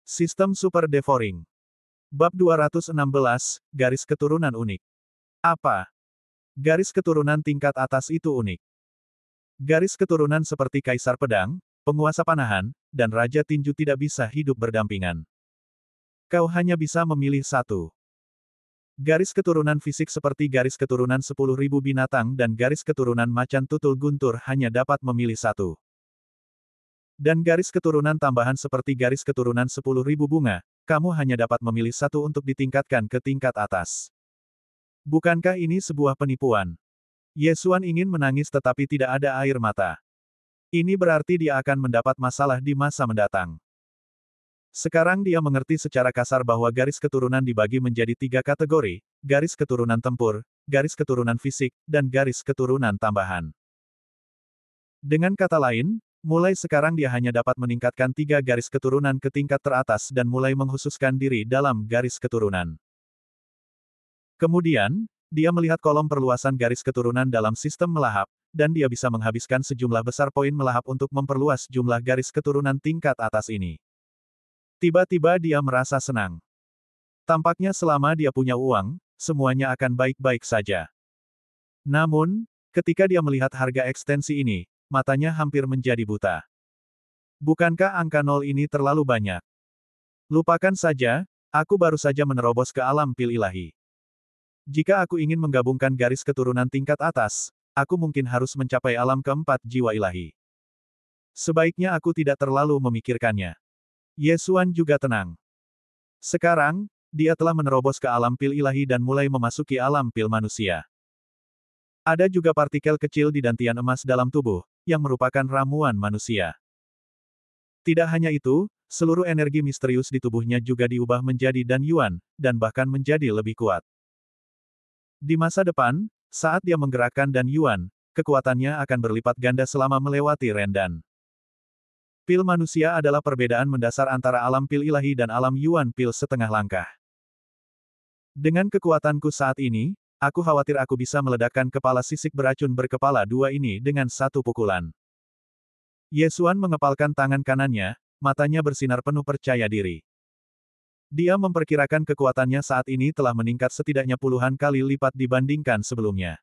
Sistem Super Devouring. Bab 216, Garis Keturunan Unik. Apa? Garis keturunan tingkat atas itu unik. Garis keturunan seperti Kaisar Pedang, Penguasa Panahan, dan Raja Tinju tidak bisa hidup berdampingan. Kau hanya bisa memilih satu. Garis keturunan fisik seperti garis keturunan 10.000 binatang dan garis keturunan macan tutul guntur hanya dapat memilih satu. Dan garis keturunan tambahan seperti garis keturunan 10.000 bunga, kamu hanya dapat memilih satu untuk ditingkatkan ke tingkat atas. Bukankah ini sebuah penipuan? Yesuan ingin menangis tetapi tidak ada air mata. Ini berarti dia akan mendapat masalah di masa mendatang. Sekarang dia mengerti secara kasar bahwa garis keturunan dibagi menjadi 3 kategori, garis keturunan tempur, garis keturunan fisik, dan garis keturunan tambahan. Dengan kata lain, mulai sekarang dia hanya dapat meningkatkan 3 garis keturunan ke tingkat teratas dan mulai mengkhususkan diri dalam garis keturunan. Kemudian, dia melihat kolom perluasan garis keturunan dalam sistem melahap, dan dia bisa menghabiskan sejumlah besar poin melahap untuk memperluas jumlah garis keturunan tingkat atas ini. Tiba-tiba dia merasa senang. Tampaknya selama dia punya uang, semuanya akan baik-baik saja. Namun, ketika dia melihat harga ekstensi ini, matanya hampir menjadi buta. Bukankah angka 0 ini terlalu banyak? Lupakan saja, aku baru saja menerobos ke alam pil ilahi. Jika aku ingin menggabungkan garis keturunan tingkat atas, aku mungkin harus mencapai alam keempat jiwa ilahi. Sebaiknya aku tidak terlalu memikirkannya. Yesuan juga tenang. Sekarang, dia telah menerobos ke alam pil ilahi dan mulai memasuki alam pil manusia. Ada juga partikel kecil di dantian emas dalam tubuh, yang merupakan ramuan manusia. Tidak hanya itu, seluruh energi misterius di tubuhnya juga diubah menjadi dan yuan, dan bahkan menjadi lebih kuat. Di masa depan, saat dia menggerakkan dan yuan, kekuatannya akan berlipat ganda selama melewati rendan. Pil manusia adalah perbedaan mendasar antara alam pil ilahi dan alam yuan pil setengah langkah. Dengan kekuatanku saat ini, aku khawatir aku bisa meledakkan kepala sisik beracun berkepala 2 ini dengan satu pukulan. Yesuan mengepalkan tangan kanannya, matanya bersinar penuh percaya diri. Dia memperkirakan kekuatannya saat ini telah meningkat setidaknya puluhan kali lipat dibandingkan sebelumnya.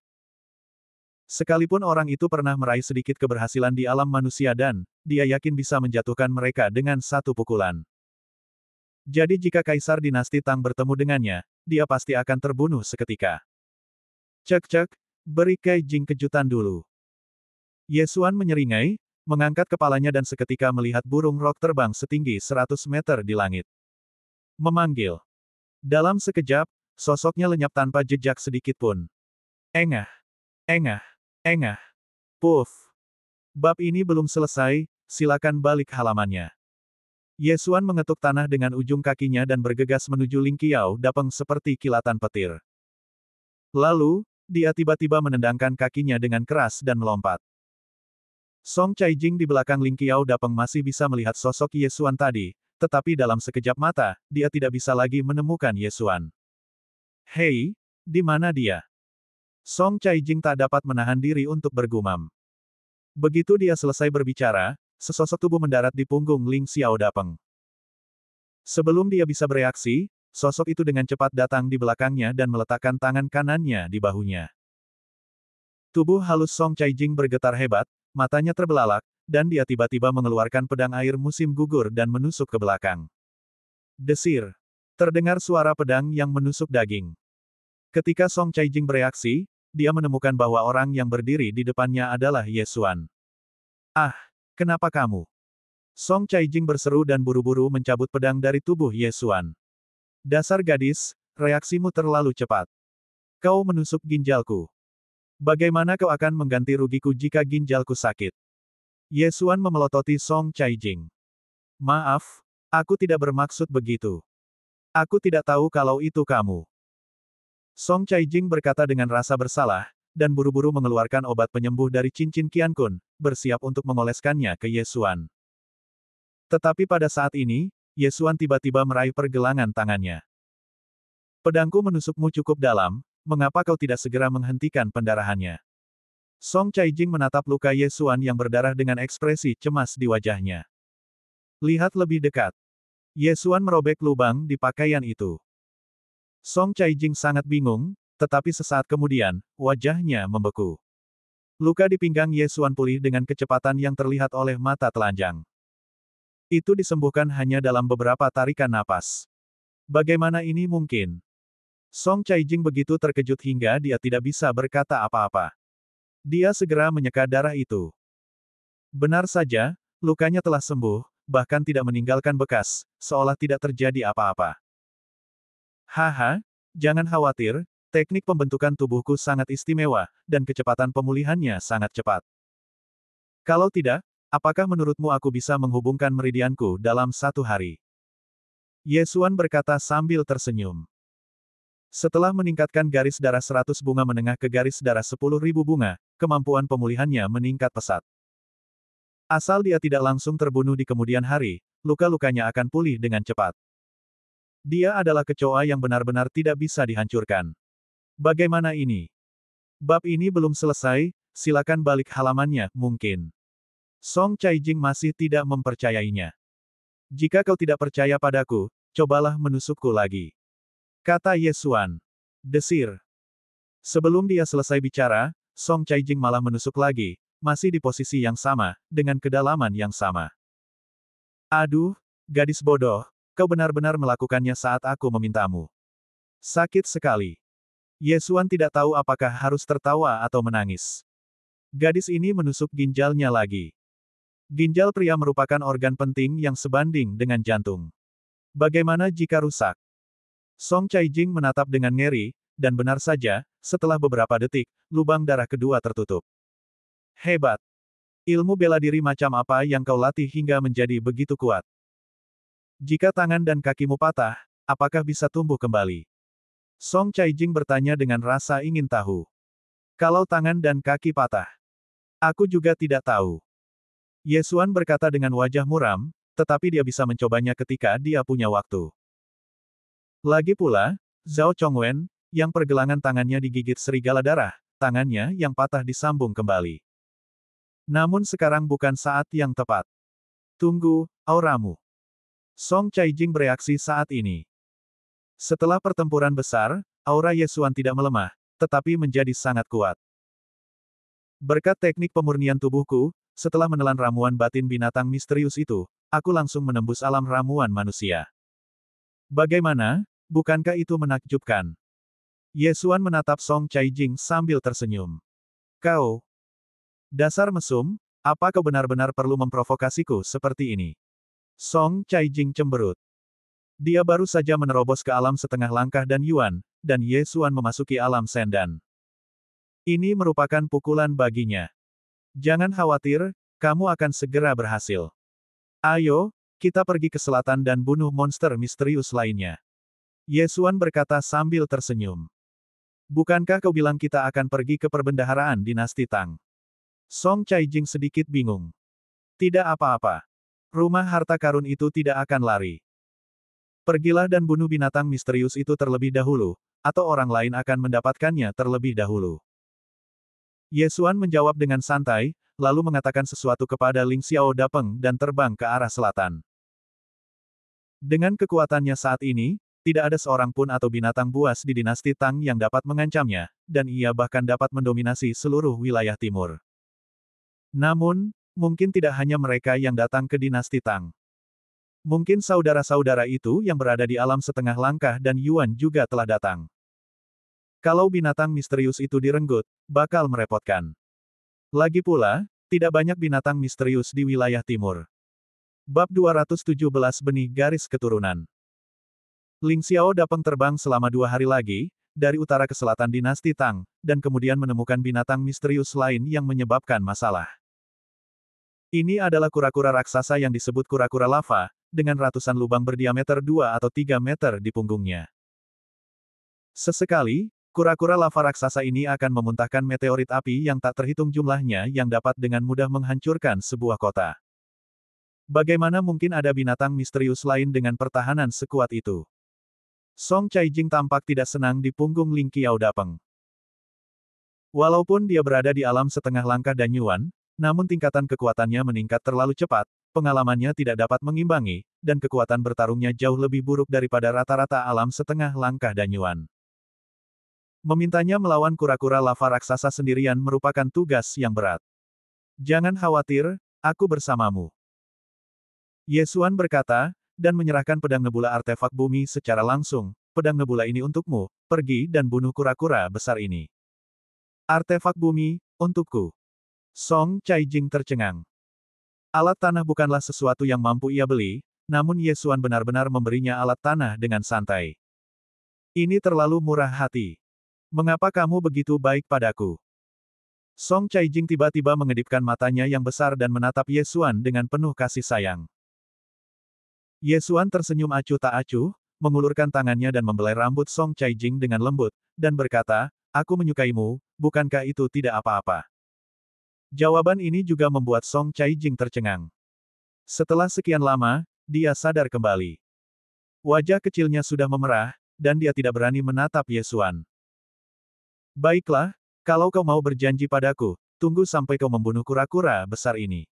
Sekalipun orang itu pernah meraih sedikit keberhasilan di alam manusia dan, dia yakin bisa menjatuhkan mereka dengan satu pukulan. Jadi jika Kaisar Dinasti Tang bertemu dengannya, dia pasti akan terbunuh seketika. Cek, beri Kai Jing kejutan dulu. Yesuan menyeringai, mengangkat kepalanya dan seketika melihat burung rok terbang setinggi 100 meter di langit. Memanggil. Dalam sekejap, sosoknya lenyap tanpa jejak sedikit pun. Engah. Puff. Bab ini belum selesai, silakan balik halamannya. Yesuan mengetuk tanah dengan ujung kakinya dan bergegas menuju Ling Qiao Dapeng seperti kilatan petir. Lalu, dia tiba-tiba menendangkan kakinya dengan keras dan melompat. Song Caijing di belakang Ling Qiao Dapeng masih bisa melihat sosok Yesuan tadi, tetapi dalam sekejap mata, dia tidak bisa lagi menemukan Yesuan. Hei, di mana dia? Song Caijing tak dapat menahan diri untuk bergumam. Begitu dia selesai berbicara, sesosok tubuh mendarat di punggung Ling Xiao Dapeng. Sebelum dia bisa bereaksi, sosok itu dengan cepat datang di belakangnya dan meletakkan tangan kanannya di bahunya. Tubuh halus Song Caijing bergetar hebat, matanya terbelalak, dan dia tiba-tiba mengeluarkan pedang air musim gugur dan menusuk ke belakang. Desir. Terdengar suara pedang yang menusuk daging. Ketika Song Caijing bereaksi, dia menemukan bahwa orang yang berdiri di depannya adalah Yesuan. Ah, kenapa kamu? Song Caijing berseru dan buru-buru mencabut pedang dari tubuh Yesuan. Dasar gadis, reaksimu terlalu cepat. Kau menusuk ginjalku. Bagaimana kau akan mengganti rugiku jika ginjalku sakit? Yesuan memelototi Song Caijing. Maaf, aku tidak bermaksud begitu. Aku tidak tahu kalau itu kamu. Song Caijing berkata dengan rasa bersalah, dan buru-buru mengeluarkan obat penyembuh dari cincin Qiankun, bersiap untuk mengoleskannya ke Yesuan. Tetapi pada saat ini, Yesuan tiba-tiba meraih pergelangan tangannya. Pedangku menusukmu cukup dalam, mengapa kau tidak segera menghentikan pendarahannya? Song Caijing menatap luka Yesuan yang berdarah dengan ekspresi cemas di wajahnya. Lihat lebih dekat. Ye Xuan merobek lubang di pakaian itu. Song Caijing sangat bingung, tetapi sesaat kemudian, wajahnya membeku. Luka di pinggang Ye Xuan pulih dengan kecepatan yang terlihat oleh mata telanjang. Itu disembuhkan hanya dalam beberapa tarikan napas. Bagaimana ini mungkin? Song Caijing begitu terkejut hingga dia tidak bisa berkata apa-apa. Dia segera menyeka darah itu. Benar saja, lukanya telah sembuh, bahkan tidak meninggalkan bekas, seolah tidak terjadi apa-apa. Haha, jangan khawatir, teknik pembentukan tubuhku sangat istimewa, dan kecepatan pemulihannya sangat cepat. Kalau tidak, apakah menurutmu aku bisa menghubungkan meridianku dalam 1 hari? Ye Xuan berkata sambil tersenyum. Setelah meningkatkan garis darah 100 bunga menengah ke garis darah 10.000 bunga, kemampuan pemulihannya meningkat pesat. Asal dia tidak langsung terbunuh di kemudian hari, luka-lukanya akan pulih dengan cepat. Dia adalah kecoa yang benar-benar tidak bisa dihancurkan. Bagaimana ini? Bab ini belum selesai, silakan balik halamannya, mungkin. Song Caijing masih tidak mempercayainya. Jika kau tidak percaya padaku, cobalah menusukku lagi. Kata Ye Xuan. Desir. Sebelum dia selesai bicara, Song Caijing malah menusuk lagi, masih di posisi yang sama, dengan kedalaman yang sama. Aduh, gadis bodoh, kau benar-benar melakukannya saat aku memintamu. Sakit sekali. Ye Xuan tidak tahu apakah harus tertawa atau menangis. Gadis ini menusuk ginjalnya lagi. Ginjal pria merupakan organ penting yang sebanding dengan jantung. Bagaimana jika rusak? Song Caijing menatap dengan ngeri, dan benar saja, setelah beberapa detik, lubang darah kedua tertutup. Hebat. Ilmu bela diri macam apa yang kau latih hingga menjadi begitu kuat? Jika tangan dan kakimu patah, apakah bisa tumbuh kembali? Song Caijing bertanya dengan rasa ingin tahu. Kalau tangan dan kaki patah, aku juga tidak tahu. Ye Xuan berkata dengan wajah muram, tetapi dia bisa mencobanya ketika dia punya waktu. Lagi pula, Zhao Chongwen, yang pergelangan tangannya digigit serigala darah, tangannya yang patah disambung kembali. Namun sekarang bukan saat yang tepat. Tunggu, auramu. Song Caijing bereaksi saat ini. Setelah pertempuran besar, aura Ye Xuan tidak melemah, tetapi menjadi sangat kuat. Berkat teknik pemurnian tubuhku, setelah menelan ramuan batin binatang misterius itu, aku langsung menembus alam ramuan manusia. Bagaimana? Bukankah itu menakjubkan? Ye Xuan menatap Song Caijing sambil tersenyum. Kau, dasar mesum, apa kau benar-benar perlu memprovokasiku seperti ini? Song Caijing cemberut. Dia baru saja menerobos ke alam setengah langkah dan Yuan, dan Ye Xuan memasuki alam Sendan. Ini merupakan pukulan baginya. Jangan khawatir, kamu akan segera berhasil. Ayo, kita pergi ke selatan dan bunuh monster misterius lainnya. Ye Xuan berkata sambil tersenyum. Bukankah kau bilang kita akan pergi ke perbendaharaan dinasti Tang? Song Caijing sedikit bingung. Tidak apa-apa. Rumah harta karun itu tidak akan lari. Pergilah dan bunuh binatang misterius itu terlebih dahulu, atau orang lain akan mendapatkannya terlebih dahulu. Ye Xuan menjawab dengan santai, lalu mengatakan sesuatu kepada Ling Xiao Dapeng dan terbang ke arah selatan. Dengan kekuatannya saat ini, tidak ada seorang pun atau binatang buas di dinasti Tang yang dapat mengancamnya, dan ia bahkan dapat mendominasi seluruh wilayah timur. Namun, mungkin tidak hanya mereka yang datang ke dinasti Tang. Mungkin saudara-saudara itu yang berada di alam setengah langkah dan Yuan juga telah datang. Kalau binatang misterius itu direnggut, bakal merepotkan. Lagi pula, tidak banyak binatang misterius di wilayah timur. Bab 217 Benih Garis Keturunan. Ling Xiao Dapeng terbang selama 2 hari lagi, dari utara ke selatan dinasti Tang, dan kemudian menemukan binatang misterius lain yang menyebabkan masalah. Ini adalah kura-kura raksasa yang disebut kura-kura lava, dengan ratusan lubang berdiameter 2 atau 3 meter di punggungnya. Sesekali, kura-kura lava raksasa ini akan memuntahkan meteorit api yang tak terhitung jumlahnya yang dapat dengan mudah menghancurkan sebuah kota. Bagaimana mungkin ada binatang misterius lain dengan pertahanan sekuat itu? Song Caijing tampak tidak senang di punggung Ling Xiao Dapeng. Walaupun dia berada di alam setengah langkah dan Yuan, namun tingkatan kekuatannya meningkat terlalu cepat, pengalamannya tidak dapat mengimbangi, dan kekuatan bertarungnya jauh lebih buruk daripada rata-rata alam setengah langkah Danyuan. Memintanya melawan kura-kura lava raksasa sendirian merupakan tugas yang berat. Jangan khawatir, aku bersamamu. Yesuan berkata, dan menyerahkan pedang nebula artefak bumi secara langsung. Pedang nebula ini untukmu, pergi dan bunuh kura-kura besar ini. Artefak bumi, untukku. Song Caijing tercengang. Alat tanah bukanlah sesuatu yang mampu ia beli, namun Yesuan benar-benar memberinya alat tanah dengan santai. Ini terlalu murah hati. Mengapa kamu begitu baik padaku? Song Caijing tiba-tiba mengedipkan matanya yang besar dan menatap Yesuan dengan penuh kasih sayang. Yesuan tersenyum acuh tak acuh, mengulurkan tangannya dan membelai rambut Song Caijing dengan lembut, dan berkata, aku menyukaimu, bukankah itu tidak apa-apa? Jawaban ini juga membuat Song Caijing tercengang. Setelah sekian lama, dia sadar kembali. Wajah kecilnya sudah memerah, dan dia tidak berani menatap Yesuan. Baiklah, kalau kau mau berjanji padaku, tunggu sampai kau membunuh kura-kura besar ini.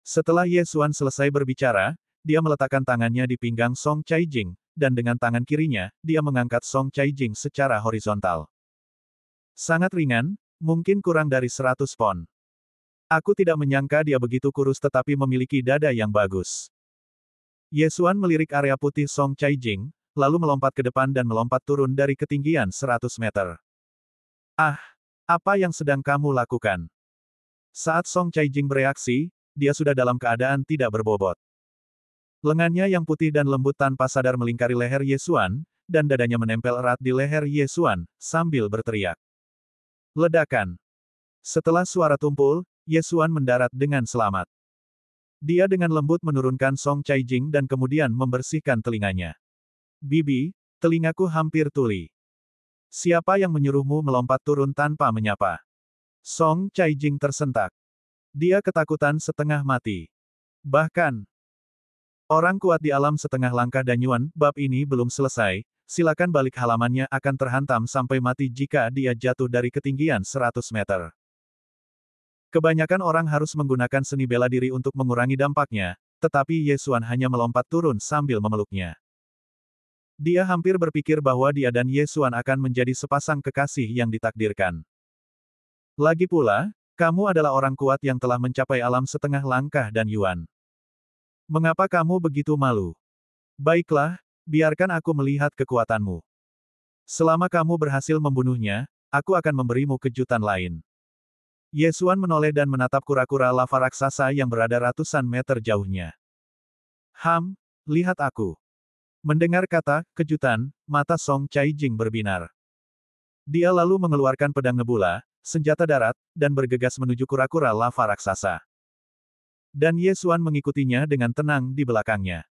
Setelah Yesuan selesai berbicara, dia meletakkan tangannya di pinggang Song Caijing, dan dengan tangan kirinya, dia mengangkat Song Caijing secara horizontal. Sangat ringan, mungkin kurang dari 100 pon. Aku tidak menyangka dia begitu kurus tetapi memiliki dada yang bagus. Yesuan melirik area putih Song Caijing, lalu melompat ke depan dan melompat turun dari ketinggian 100 meter. Ah, apa yang sedang kamu lakukan? Saat Song Caijing bereaksi, dia sudah dalam keadaan tidak berbobot. Lengannya yang putih dan lembut tanpa sadar melingkari leher Yesuan, dan dadanya menempel erat di leher Yesuan, sambil berteriak. Ledakan. Setelah suara tumpul, Yesuan mendarat dengan selamat. Dia dengan lembut menurunkan Song Caijing dan kemudian membersihkan telinganya. Bibi, telingaku hampir tuli. Siapa yang menyuruhmu melompat turun tanpa menyapa? Song Caijing tersentak. Dia ketakutan setengah mati. Bahkan, orang kuat di alam setengah langkah Danyuan, bab ini belum selesai, silakan balik halamannya akan terhantam sampai mati jika dia jatuh dari ketinggian 100 meter. Kebanyakan orang harus menggunakan seni bela diri untuk mengurangi dampaknya, tetapi Yesuan hanya melompat turun sambil memeluknya. Dia hampir berpikir bahwa dia dan Yesuan akan menjadi sepasang kekasih yang ditakdirkan. Lagi pula, kamu adalah orang kuat yang telah mencapai alam setengah langkah dan Yuan. Mengapa kamu begitu malu? Baiklah, biarkan aku melihat kekuatanmu. Selama kamu berhasil membunuhnya, aku akan memberimu kejutan lain. Yesuan menoleh dan menatap kura-kura lava raksasa yang berada ratusan meter jauhnya. Lihat aku. Mendengar kata, kejutan, mata Song Caijing berbinar. Dia lalu mengeluarkan pedang nebula, senjata darat, dan bergegas menuju kura-kura lava raksasa. Dan Yesuan mengikutinya dengan tenang di belakangnya.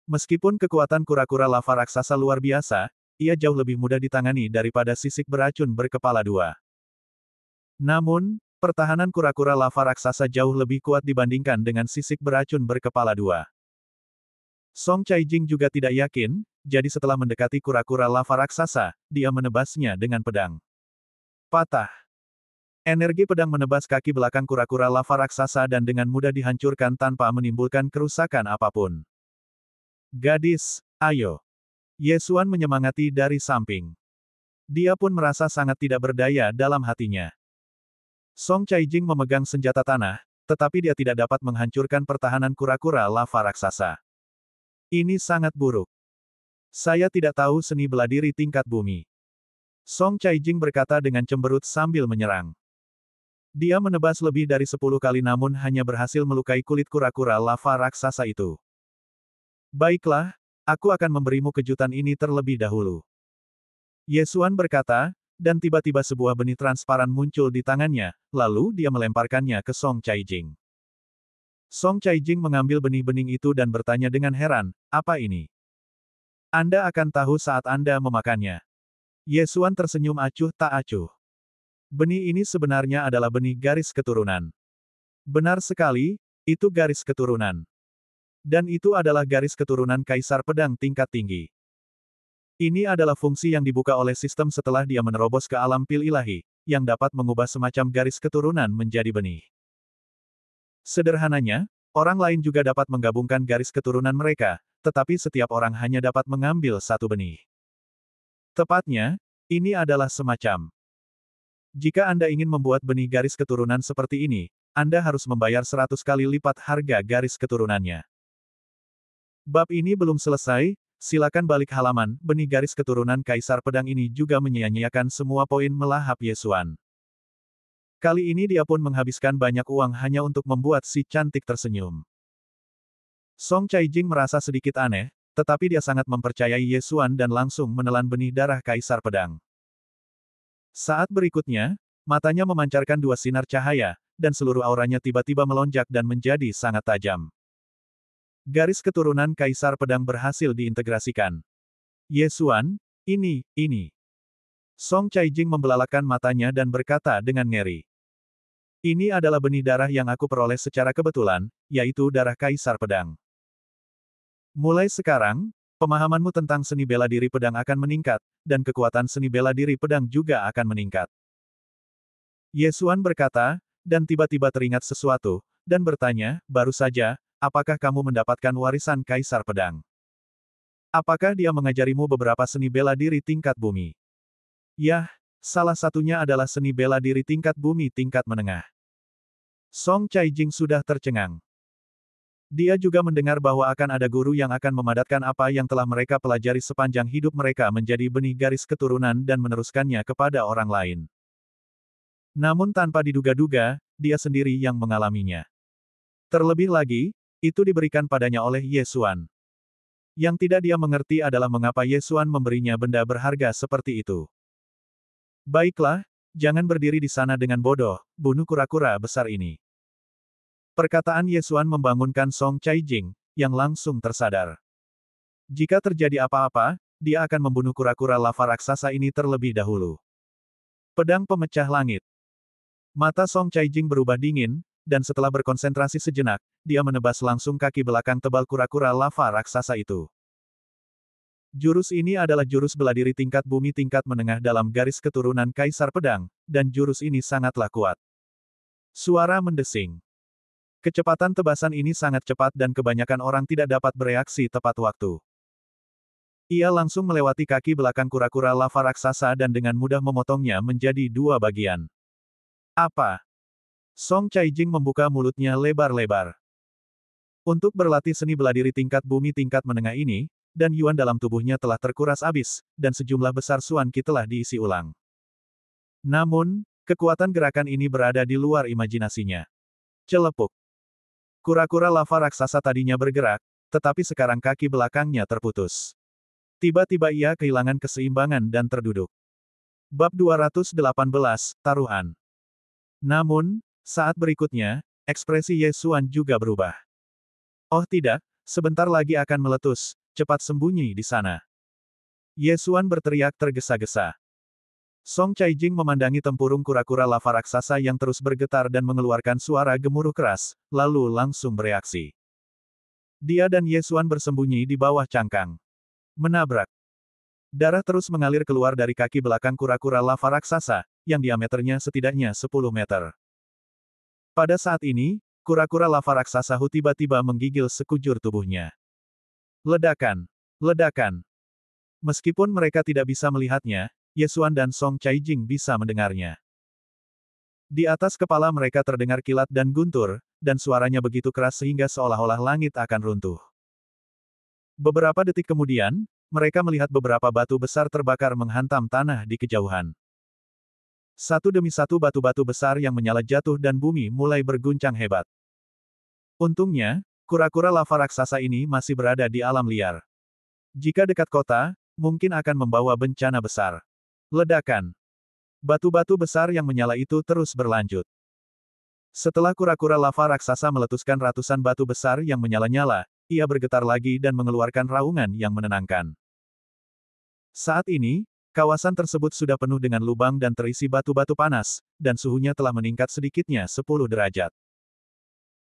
Meskipun kekuatan kura-kura lava raksasa luar biasa, ia jauh lebih mudah ditangani daripada sisik beracun berkepala dua. Namun, pertahanan kura-kura lava raksasa jauh lebih kuat dibandingkan dengan sisik beracun berkepala dua. Song Caijing juga tidak yakin, jadi setelah mendekati kura-kura lava raksasa, dia menebasnya dengan pedang. Patah. Energi pedang menebas kaki belakang kura-kura lava raksasa dan dengan mudah dihancurkan tanpa menimbulkan kerusakan apapun. Gadis, ayo. Yesuan menyemangati dari samping. Dia pun merasa sangat tidak berdaya dalam hatinya. Song Caijing memegang senjata tanah, tetapi dia tidak dapat menghancurkan pertahanan kura-kura lava raksasa. Ini sangat buruk. Saya tidak tahu seni bela diri tingkat bumi. Song Caijing berkata dengan cemberut sambil menyerang. Dia menebas lebih dari 10 kali namun hanya berhasil melukai kulit kura-kura lava raksasa itu. Baiklah, aku akan memberimu kejutan ini terlebih dahulu. Yesuan berkata, dan tiba-tiba sebuah benih transparan muncul di tangannya, lalu dia melemparkannya ke Song Caijing. Song Caijing mengambil benih-benih itu dan bertanya dengan heran, apa ini? Anda akan tahu saat Anda memakannya. Yesuan tersenyum acuh tak acuh. Benih ini sebenarnya adalah benih garis keturunan. Benar sekali, itu garis keturunan. Dan itu adalah garis keturunan Kaisar Pedang tingkat tinggi. Ini adalah fungsi yang dibuka oleh sistem setelah dia menerobos ke alam pil ilahi, yang dapat mengubah semacam garis keturunan menjadi benih. Sederhananya, orang lain juga dapat menggabungkan garis keturunan mereka, tetapi setiap orang hanya dapat mengambil satu benih. Tepatnya, ini adalah semacam. Jika Anda ingin membuat benih garis keturunan seperti ini, Anda harus membayar 100 kali lipat harga garis keturunannya. Bab ini belum selesai, silakan balik halaman. Benih garis keturunan Kaisar Pedang ini juga menyia-nyiakan semua poin melahap Yesuan. Kali ini dia pun menghabiskan banyak uang hanya untuk membuat si cantik tersenyum. Song Caijing merasa sedikit aneh, tetapi dia sangat mempercayai Yesuan dan langsung menelan benih darah Kaisar Pedang. Saat berikutnya, matanya memancarkan dua sinar cahaya, dan seluruh auranya tiba-tiba melonjak dan menjadi sangat tajam. Garis keturunan Kaisar Pedang berhasil diintegrasikan. Yesuan, ini. Song Caijing membelalakan matanya dan berkata dengan ngeri. Ini adalah benih darah yang aku peroleh secara kebetulan, yaitu darah Kaisar Pedang. Mulai sekarang, pemahamanmu tentang seni bela diri pedang akan meningkat, dan kekuatan seni bela diri pedang juga akan meningkat. Yesuan berkata, dan tiba-tiba teringat sesuatu, dan bertanya, baru saja, apakah kamu mendapatkan warisan Kaisar Pedang? Apakah dia mengajarimu beberapa seni bela diri tingkat bumi? Yah, salah satunya adalah seni bela diri tingkat bumi tingkat menengah. Song Caijing sudah tercengang. Dia juga mendengar bahwa akan ada guru yang akan memadatkan apa yang telah mereka pelajari sepanjang hidup mereka menjadi benih garis keturunan dan meneruskannya kepada orang lain. Namun tanpa diduga-duga, dia sendiri yang mengalaminya. Terlebih lagi, itu diberikan padanya oleh Yesuan. Yang tidak dia mengerti adalah mengapa Yesuan memberinya benda berharga seperti itu. Baiklah, jangan berdiri di sana dengan bodoh, bunuh kura-kura besar ini. Perkataan Yesuan membangunkan Song Caijing, yang langsung tersadar. Jika terjadi apa-apa, dia akan membunuh kura-kura lava raksasa ini terlebih dahulu. Pedang pemecah langit. Mata Song Caijing berubah dingin, dan setelah berkonsentrasi sejenak, dia menebas langsung kaki belakang tebal kura-kura lava raksasa itu. Jurus ini adalah jurus bela diri tingkat bumi tingkat menengah dalam garis keturunan Kaisar Pedang, dan jurus ini sangatlah kuat. Suara mendesing. Kecepatan tebasan ini sangat cepat dan kebanyakan orang tidak dapat bereaksi tepat waktu. Ia langsung melewati kaki belakang kura-kura lava raksasa dan dengan mudah memotongnya menjadi dua bagian. Apa? Song Caijing membuka mulutnya lebar-lebar. Untuk berlatih seni bela diri tingkat bumi tingkat menengah ini, dan yuan dalam tubuhnya telah terkuras habis, dan sejumlah besar Suan Qi telah diisi ulang. Namun, kekuatan gerakan ini berada di luar imajinasinya. Celepuk. Kura-kura lava raksasa tadinya bergerak, tetapi sekarang kaki belakangnya terputus. Tiba-tiba ia kehilangan keseimbangan dan terduduk. Bab 218, Taruhan. Namun, saat berikutnya, ekspresi Yesuan juga berubah. Oh tidak, sebentar lagi akan meletus, cepat sembunyi di sana. Yesuan berteriak tergesa-gesa. Song Caijing memandangi tempurung kura-kura lava raksasa yang terus bergetar dan mengeluarkan suara gemuruh keras, lalu langsung bereaksi. Dia dan Yesuan bersembunyi di bawah cangkang. Menabrak. Darah terus mengalir keluar dari kaki belakang kura-kura lava raksasa, yang diameternya setidaknya 10 meter. Pada saat ini, kura-kura lava raksasa Hu tiba-tiba menggigil sekujur tubuhnya. Ledakan. Ledakan. Meskipun mereka tidak bisa melihatnya, Yesuan dan Song Caijing bisa mendengarnya. Di atas kepala mereka terdengar kilat dan guntur, dan suaranya begitu keras sehingga seolah-olah langit akan runtuh. Beberapa detik kemudian, mereka melihat beberapa batu besar terbakar menghantam tanah di kejauhan. Satu demi satu batu-batu besar yang menyala jatuh dan bumi mulai berguncang hebat. Untungnya, kura-kura lava raksasa ini masih berada di alam liar. Jika dekat kota, mungkin akan membawa bencana besar. Ledakan. Batu-batu besar yang menyala itu terus berlanjut. Setelah kura-kura lava raksasa meletuskan ratusan batu besar yang menyala-nyala, ia bergetar lagi dan mengeluarkan raungan yang menenangkan. Saat ini, kawasan tersebut sudah penuh dengan lubang dan terisi batu-batu panas, dan suhunya telah meningkat sedikitnya 10 derajat.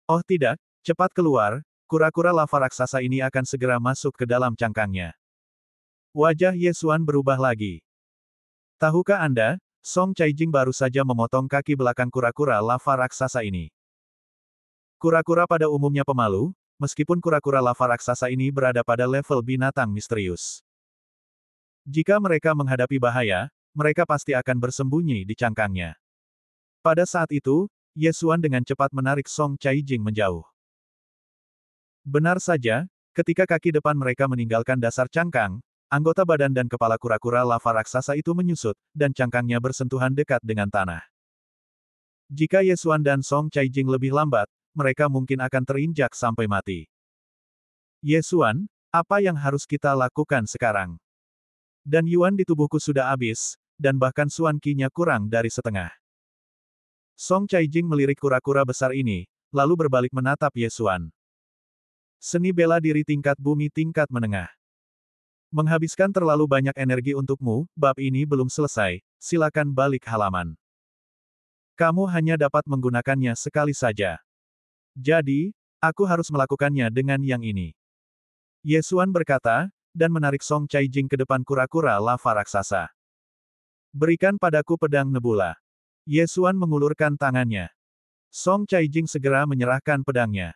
Oh tidak, cepat keluar, kura-kura lava raksasa ini akan segera masuk ke dalam cangkangnya. Wajah Yesuan berubah lagi. Tahukah Anda, Song Caijing baru saja memotong kaki belakang kura-kura lava raksasa ini. Kura-kura pada umumnya pemalu, meskipun kura-kura lava raksasa ini berada pada level binatang misterius. Jika mereka menghadapi bahaya, mereka pasti akan bersembunyi di cangkangnya. Pada saat itu, Ye Xuan dengan cepat menarik Song Caijing menjauh. Benar saja, ketika kaki depan mereka meninggalkan dasar cangkang, anggota badan dan kepala kura-kura lava raksasa itu menyusut, dan cangkangnya bersentuhan dekat dengan tanah. Jika Ye Xuan dan Song Caijing lebih lambat, mereka mungkin akan terinjak sampai mati. Ye Xuan, apa yang harus kita lakukan sekarang? Dan Yuan di tubuhku sudah habis, dan bahkan Xuan Qi-nya kurang dari setengah. Song Caijing melirik kura-kura besar ini, lalu berbalik menatap Ye Xuan. Seni bela diri tingkat bumi tingkat menengah. Menghabiskan terlalu banyak energi untukmu, bab ini belum selesai, silakan balik halaman. Kamu hanya dapat menggunakannya sekali saja. Jadi, aku harus melakukannya dengan yang ini. Ye Xuan berkata, dan menarik Song Caijing ke depan kura-kura lava raksasa. Berikan padaku pedang nebula. Ye Xuan mengulurkan tangannya. Song Caijing segera menyerahkan pedangnya.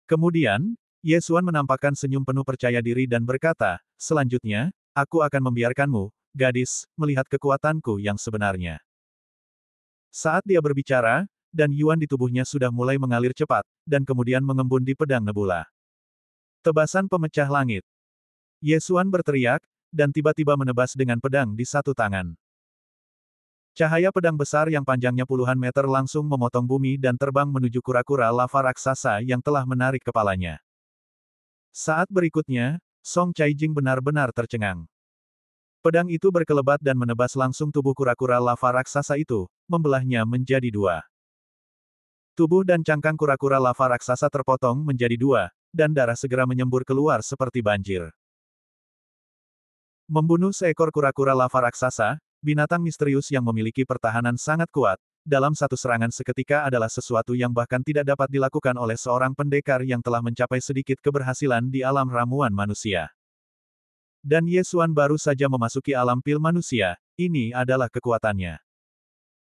Kemudian, Ye Xuan menampakkan senyum penuh percaya diri dan berkata, selanjutnya, aku akan membiarkanmu, gadis, melihat kekuatanku yang sebenarnya. Saat dia berbicara, dan Yuan di tubuhnya sudah mulai mengalir cepat, dan kemudian mengembun di pedang nebula. Tebasan pemecah langit. Ye Xuan berteriak, dan tiba-tiba menebas dengan pedang di satu tangan. Cahaya pedang besar yang panjangnya puluhan meter langsung memotong bumi dan terbang menuju kura-kura lava raksasa yang telah menarik kepalanya. Saat berikutnya, Song Caijing benar-benar tercengang. Pedang itu berkelebat dan menebas langsung tubuh kura-kura lava raksasa itu, membelahnya menjadi dua. Tubuh dan cangkang kura-kura lava raksasa terpotong menjadi dua, dan darah segera menyembur keluar seperti banjir. Membunuh seekor kura-kura lava raksasa, binatang misterius yang memiliki pertahanan sangat kuat, dalam satu serangan seketika adalah sesuatu yang bahkan tidak dapat dilakukan oleh seorang pendekar yang telah mencapai sedikit keberhasilan di alam ramuan manusia. Dan Ye Xuan baru saja memasuki alam pil manusia, ini adalah kekuatannya.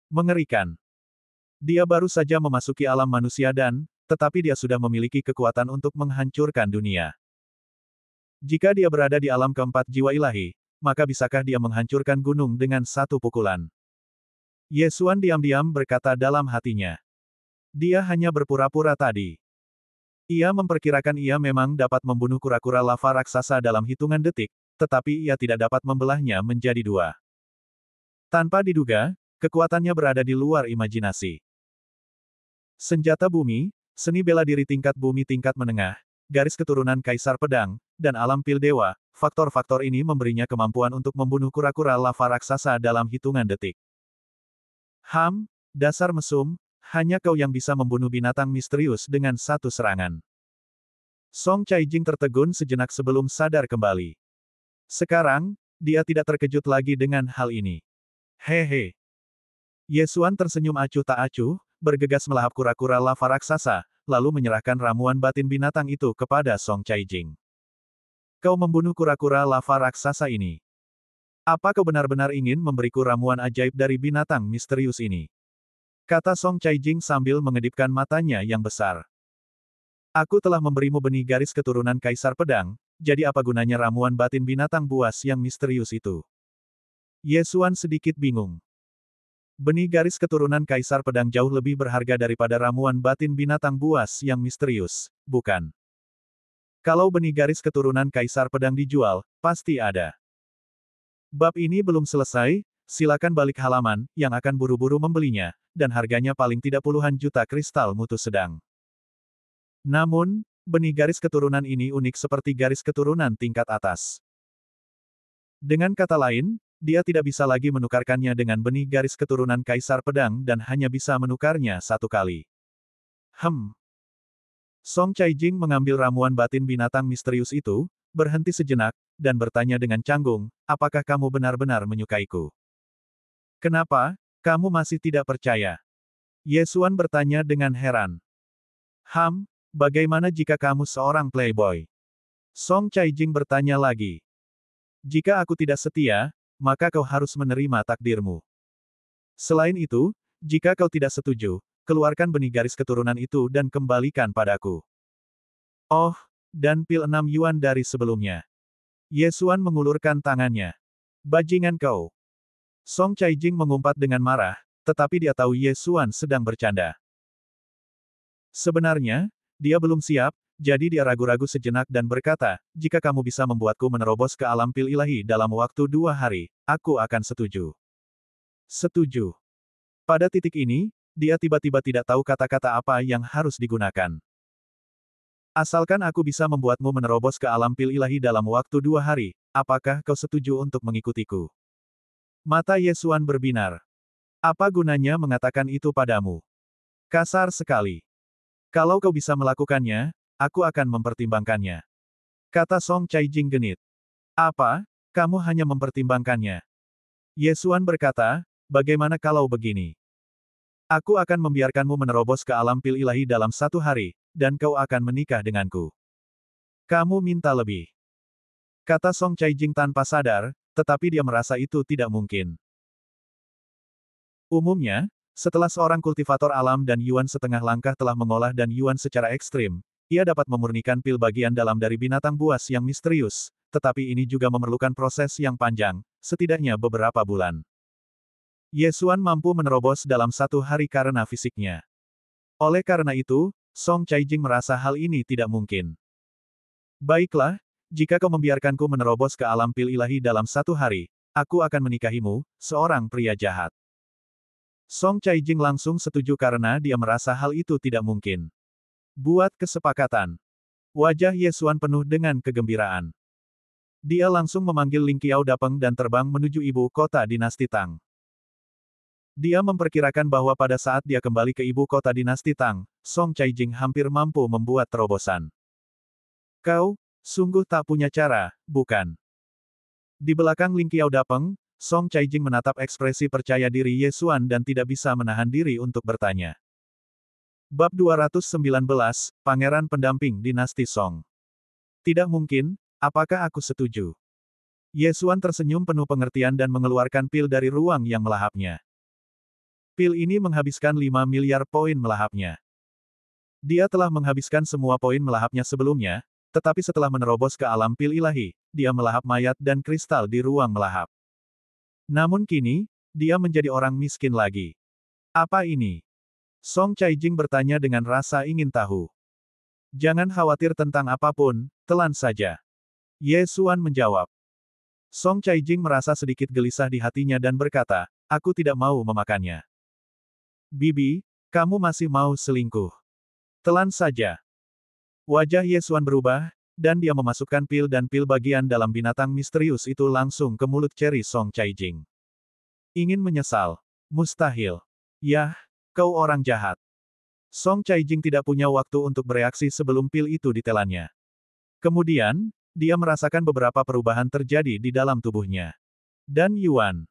Mengerikan. Dia baru saja memasuki alam manusia dan, tetapi dia sudah memiliki kekuatan untuk menghancurkan dunia. Jika dia berada di alam keempat jiwa ilahi, maka bisakah dia menghancurkan gunung dengan satu pukulan? Ye Xuan diam-diam berkata dalam hatinya. Dia hanya berpura-pura tadi. Ia memperkirakan ia memang dapat membunuh kura-kura lava raksasa dalam hitungan detik, tetapi ia tidak dapat membelahnya menjadi dua. Tanpa diduga, kekuatannya berada di luar imajinasi. Senjata bumi, seni bela diri tingkat bumi tingkat menengah, garis keturunan Kaisar Pedang, dan alam pil dewa, faktor-faktor ini memberinya kemampuan untuk membunuh kura-kura lava raksasa dalam hitungan detik. Dasar mesum, hanya kau yang bisa membunuh binatang misterius dengan satu serangan. Song Caijing tertegun sejenak sebelum sadar kembali. Sekarang, dia tidak terkejut lagi dengan hal ini. Hehe. Ye Xuan tersenyum acuh tak acuh, bergegas melahap kura-kura lava raksasa, lalu menyerahkan ramuan batin binatang itu kepada Song Caijing. Kau membunuh kura-kura lava raksasa ini. Apa kau benar-benar ingin memberiku ramuan ajaib dari binatang misterius ini? Kata Song Caijing sambil mengedipkan matanya yang besar. Aku telah memberimu benih garis keturunan Kaisar Pedang, jadi apa gunanya ramuan batin binatang buas yang misterius itu? Ye Xuan sedikit bingung. Benih garis keturunan Kaisar Pedang jauh lebih berharga daripada ramuan batin binatang buas yang misterius, bukan? Kalau benih garis keturunan Kaisar Pedang dijual, pasti ada. Bab ini belum selesai, silakan balik halaman, yang akan buru-buru membelinya, dan harganya paling tidak puluhan juta kristal mutu sedang. Namun, benih garis keturunan ini unik seperti garis keturunan tingkat atas. Dengan kata lain, dia tidak bisa lagi menukarkannya dengan benih garis keturunan Kaisar Pedang dan hanya bisa menukarnya satu kali. Song Caijing mengambil ramuan batin binatang misterius itu, berhenti sejenak, dan bertanya dengan canggung, apakah kamu benar-benar menyukaiku? Kenapa, kamu masih tidak percaya? Ye Xuan bertanya dengan heran. Bagaimana jika kamu seorang playboy? Song Caijing bertanya lagi. Jika aku tidak setia, maka kau harus menerima takdirmu. Selain itu, jika kau tidak setuju, keluarkan benih garis keturunan itu dan kembalikan padaku. Oh, dan pil 6 yuan dari sebelumnya. Ye Xuan mengulurkan tangannya. Bajingan kau. Song Caijing mengumpat dengan marah, tetapi dia tahu Ye Xuan sedang bercanda. Sebenarnya, dia belum siap, jadi dia ragu-ragu sejenak dan berkata, jika kamu bisa membuatku menerobos ke alam pil ilahi dalam waktu 2 hari, aku akan setuju. Setuju. Pada titik ini, dia tiba-tiba tidak tahu kata-kata apa yang harus digunakan. Asalkan aku bisa membuatmu menerobos ke alam pil ilahi dalam waktu 2 hari, apakah kau setuju untuk mengikutiku? Mata Ye Xuan berbinar. Apa gunanya mengatakan itu padamu? Kasar sekali. Kalau kau bisa melakukannya, aku akan mempertimbangkannya. Kata Song Caijing genit. Apa? Kamu hanya mempertimbangkannya. Ye Xuan berkata, bagaimana kalau begini? Aku akan membiarkanmu menerobos ke alam pil ilahi dalam 1 hari, dan kau akan menikah denganku. Kamu minta lebih. Kata Song Caijing tanpa sadar, tetapi dia merasa itu tidak mungkin. Umumnya, setelah seorang kultivator alam dan Yuan setengah langkah telah mengolah dan Yuan secara ekstrim, ia dapat memurnikan pil bagian dalam dari binatang buas yang misterius, tetapi ini juga memerlukan proses yang panjang, setidaknya beberapa bulan. Ye Xuan mampu menerobos dalam 1 hari karena fisiknya. Oleh karena itu, Song Caijing merasa hal ini tidak mungkin. Baiklah, jika kau membiarkanku menerobos ke alam pil ilahi dalam 1 hari, aku akan menikahimu, seorang pria jahat. Song Caijing langsung setuju karena dia merasa hal itu tidak mungkin. Buat kesepakatan. Wajah Ye Xuan penuh dengan kegembiraan. Dia langsung memanggil Ling Qiao Dapeng dan terbang menuju ibu kota dinasti Tang. Dia memperkirakan bahwa pada saat dia kembali ke ibu kota dinasti Tang, Song Caijing hampir mampu membuat terobosan. Kau, sungguh tak punya cara, bukan? Di belakang Ling Qiao Dapeng, Song Caijing menatap ekspresi percaya diri Ye Xuan dan tidak bisa menahan diri untuk bertanya. Bab 219, Pangeran Pendamping Dinasti Song. Tidak mungkin, apakah aku setuju? Ye Xuan tersenyum penuh pengertian dan mengeluarkan pil dari ruang yang melahapnya. Pil ini menghabiskan 5 miliar poin melahapnya. Dia telah menghabiskan semua poin melahapnya sebelumnya, tetapi setelah menerobos ke alam pil ilahi, dia melahap mayat dan kristal di ruang melahap. Namun kini, dia menjadi orang miskin lagi. Apa ini? Song Caijing bertanya dengan rasa ingin tahu. Jangan khawatir tentang apapun, telan saja. Ye Xuan menjawab. Song Caijing merasa sedikit gelisah di hatinya dan berkata, aku tidak mau memakannya. Bibi, kamu masih mau selingkuh. Telan saja. Wajah Ye Xuan berubah, dan dia memasukkan pil dan pil bagian dalam binatang misterius itu langsung ke mulut ceri Song Caijing. Ingin menyesal? Mustahil. Yah, kau orang jahat. Song Caijing tidak punya waktu untuk bereaksi sebelum pil itu ditelannya. Kemudian, dia merasakan beberapa perubahan terjadi di dalam tubuhnya. Dan Yuan.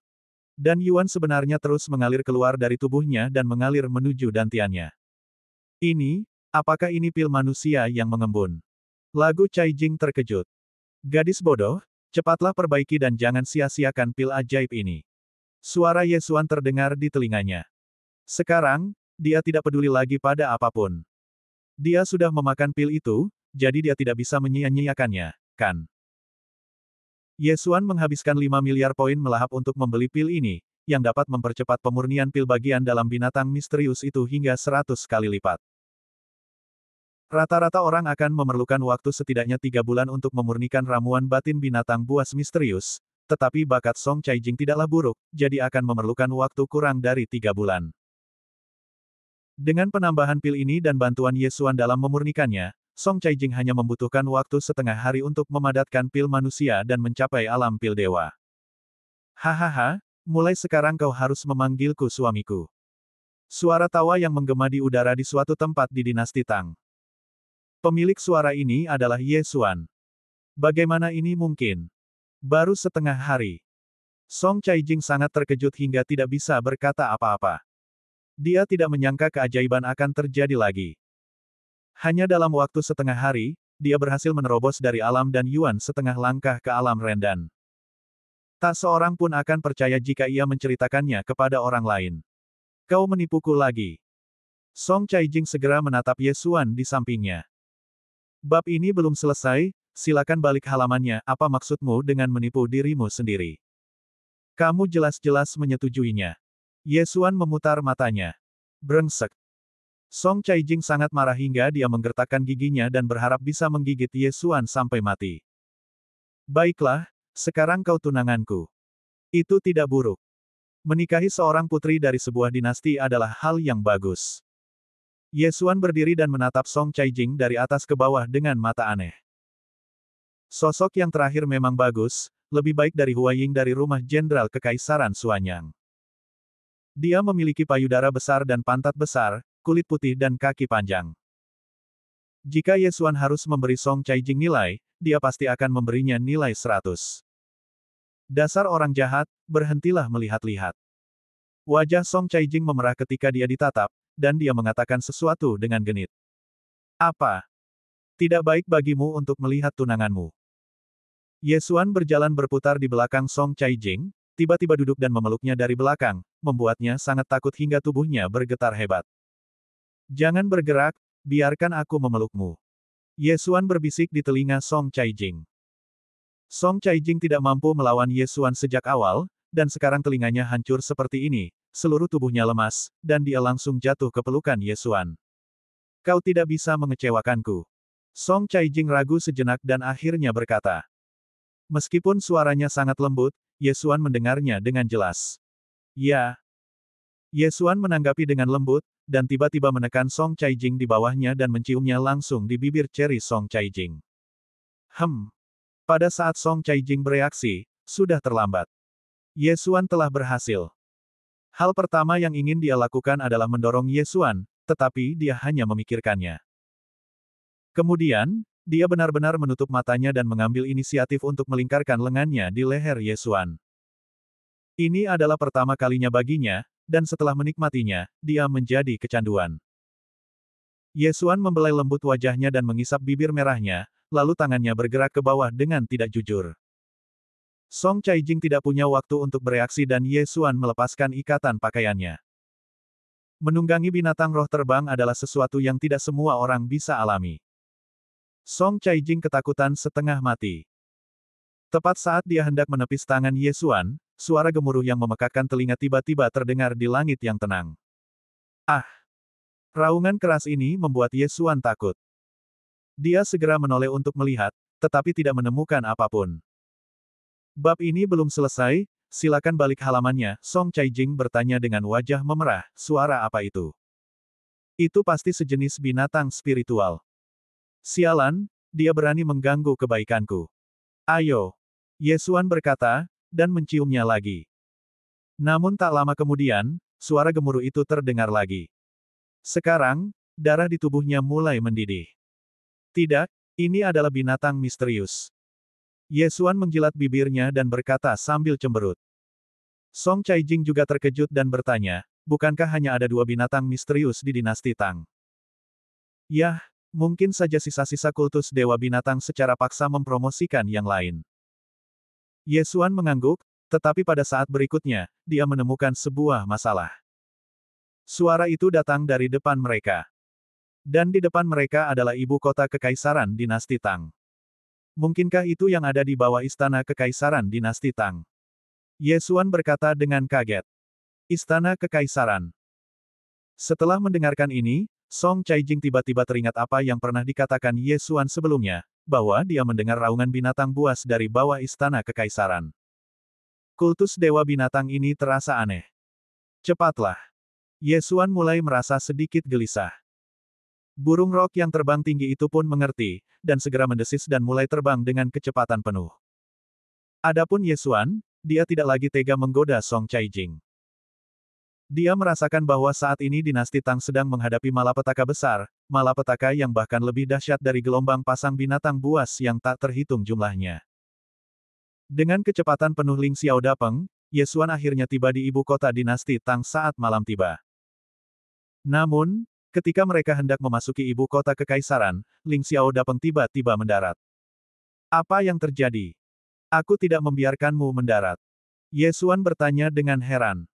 Dan Yuan sebenarnya terus mengalir keluar dari tubuhnya dan mengalir menuju dantiannya. Ini, apakah ini pil manusia yang mengembun? Lagu Caijing terkejut. Gadis bodoh, cepatlah perbaiki dan jangan sia-siakan pil ajaib ini. Suara Ye Xuan terdengar di telinganya. Sekarang, dia tidak peduli lagi pada apapun. Dia sudah memakan pil itu, jadi dia tidak bisa menyia-nyiakannya, kan? Ye Xuan menghabiskan 5 miliar poin melahap untuk membeli pil ini, yang dapat mempercepat pemurnian pil bagian dalam binatang misterius itu hingga 100 kali lipat. Rata-rata orang akan memerlukan waktu setidaknya 3 bulan untuk memurnikan ramuan batin binatang buas misterius, tetapi bakat Song Caijing tidaklah buruk, jadi akan memerlukan waktu kurang dari 3 bulan. Dengan penambahan pil ini dan bantuan Ye Xuan dalam memurnikannya, Song Caijing hanya membutuhkan waktu setengah hari untuk memadatkan pil manusia dan mencapai alam pil dewa. Hahaha, mulai sekarang kau harus memanggilku suamiku. Suara tawa yang menggema di udara di suatu tempat di dinasti Tang. Pemilik suara ini adalah Ye Xuan. Bagaimana ini mungkin? Baru setengah hari. Song Caijing sangat terkejut hingga tidak bisa berkata apa-apa. Dia tidak menyangka keajaiban akan terjadi lagi. Hanya dalam waktu setengah hari, dia berhasil menerobos dari alam dan Yuan setengah langkah ke alam Rendan. Tak seorang pun akan percaya jika ia menceritakannya kepada orang lain. Kau menipuku lagi. Song Caijing segera menatap Ye Xuan di sampingnya. Bab ini belum selesai, silakan balik halamannya, apa maksudmu dengan menipu dirimu sendiri? Kamu jelas-jelas menyetujuinya. Ye Xuan memutar matanya. Brengsek. Song Caijing sangat marah hingga dia menggertakkan giginya dan berharap bisa menggigit Ye Xuan sampai mati. Baiklah, sekarang kau tunanganku. Itu tidak buruk. Menikahi seorang putri dari sebuah dinasti adalah hal yang bagus. Ye Xuan berdiri dan menatap Song Caijing dari atas ke bawah dengan mata aneh. Sosok yang terakhir memang bagus, lebih baik dari Hua Ying dari rumah Jenderal Kekaisaran Suanyang. Dia memiliki payudara besar dan pantat besar, kulit putih dan kaki panjang. Jika Ye Xuan harus memberi Song Caijing nilai, dia pasti akan memberinya nilai 100. Dasar orang jahat, berhentilah melihat-lihat. Wajah Song Caijing memerah ketika dia ditatap, dan dia mengatakan sesuatu dengan genit. Apa? Tidak baik bagimu untuk melihat tunanganmu. Ye Xuan berjalan berputar di belakang Song Caijing, tiba-tiba duduk dan memeluknya dari belakang, membuatnya sangat takut hingga tubuhnya bergetar hebat. Jangan bergerak, biarkan aku memelukmu. Ye Xuan berbisik di telinga Song Caijing. Song Caijing tidak mampu melawan Ye Xuan sejak awal, dan sekarang telinganya hancur seperti ini, seluruh tubuhnya lemas, dan dia langsung jatuh ke pelukan Ye Xuan. Kau tidak bisa mengecewakanku. Song Caijing ragu sejenak dan akhirnya berkata. Meskipun suaranya sangat lembut, Ye Xuan mendengarnya dengan jelas. Ya. Ye Xuan menanggapi dengan lembut, dan tiba-tiba menekan Song Caijing di bawahnya dan menciumnya langsung di bibir ceri Song Caijing. Pada saat Song Caijing bereaksi, sudah terlambat. Ye Xuan telah berhasil. Hal pertama yang ingin dia lakukan adalah mendorong Ye Xuan, tetapi dia hanya memikirkannya. Kemudian, dia benar-benar menutup matanya dan mengambil inisiatif untuk melingkarkan lengannya di leher Ye Xuan. Ini adalah pertama kalinya baginya, dan setelah menikmatinya, dia menjadi kecanduan. Ye Xuan membelai lembut wajahnya dan mengisap bibir merahnya, lalu tangannya bergerak ke bawah dengan tidak jujur. Song Caijing tidak punya waktu untuk bereaksi dan Ye Xuan melepaskan ikatan pakaiannya. Menunggangi binatang roh terbang adalah sesuatu yang tidak semua orang bisa alami. Song Caijing ketakutan setengah mati. Tepat saat dia hendak menepis tangan Ye Xuan, suara gemuruh yang memekakkan telinga tiba-tiba terdengar di langit yang tenang. Ah! Raungan keras ini membuat Ye Xuan takut. Dia segera menoleh untuk melihat, tetapi tidak menemukan apapun. Bab ini belum selesai, silakan balik halamannya, Song Caijing bertanya dengan wajah memerah, suara apa itu? Itu pasti sejenis binatang spiritual. Sialan, dia berani mengganggu kebaikanku. Ayo. Ye Xuan berkata, dan menciumnya lagi. Namun tak lama kemudian, suara gemuruh itu terdengar lagi. Sekarang, darah di tubuhnya mulai mendidih. Tidak, ini adalah binatang misterius. Ye Xuan menjilat bibirnya dan berkata sambil cemberut. Song Caijing juga terkejut dan bertanya, bukankah hanya ada dua binatang misterius di dinasti Tang? Yah, mungkin saja sisa-sisa kultus dewa binatang secara paksa mempromosikan yang lain. Ye Xuan mengangguk, tetapi pada saat berikutnya, dia menemukan sebuah masalah. Suara itu datang dari depan mereka. Dan di depan mereka adalah ibu kota kekaisaran dinasti Tang. Mungkinkah itu yang ada di bawah istana kekaisaran dinasti Tang? Ye Xuan berkata dengan kaget. Istana kekaisaran. Setelah mendengarkan ini, Song Caijing tiba-tiba teringat apa yang pernah dikatakan Ye Xuan sebelumnya, bahwa dia mendengar raungan binatang buas dari bawah istana kekaisaran. Kultus dewa binatang ini terasa aneh. Cepatlah. Ye Xuan mulai merasa sedikit gelisah. Burung rok yang terbang tinggi itu pun mengerti, dan segera mendesis dan mulai terbang dengan kecepatan penuh. Adapun Ye Xuan, dia tidak lagi tega menggoda Song Caijing. Dia merasakan bahwa saat ini dinasti Tang sedang menghadapi malapetaka besar, malapetaka yang bahkan lebih dahsyat dari gelombang pasang binatang buas yang tak terhitung jumlahnya. Dengan kecepatan penuh Ling Xiao Dapeng, Ye Xuan akhirnya tiba di ibu kota dinasti Tang saat malam tiba. Namun, ketika mereka hendak memasuki ibu kota kekaisaran, Ling Xiao Dapeng tiba-tiba mendarat. Apa yang terjadi? Aku tidak membiarkanmu mendarat. Ye Xuan bertanya dengan heran.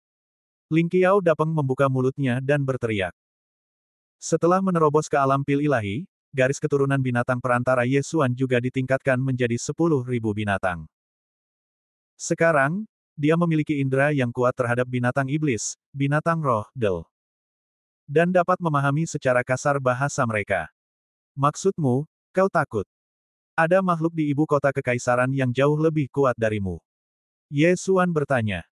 Ling Xiao Dapeng membuka mulutnya dan berteriak. Setelah menerobos ke alam pil ilahi, garis keturunan binatang perantara Ye Xuan juga ditingkatkan menjadi 10.000 binatang. Sekarang, dia memiliki indera yang kuat terhadap binatang iblis, binatang roh, Del. Dan dapat memahami secara kasar bahasa mereka. Maksudmu, kau takut? Ada makhluk di ibu kota kekaisaran yang jauh lebih kuat darimu. Ye Xuan bertanya.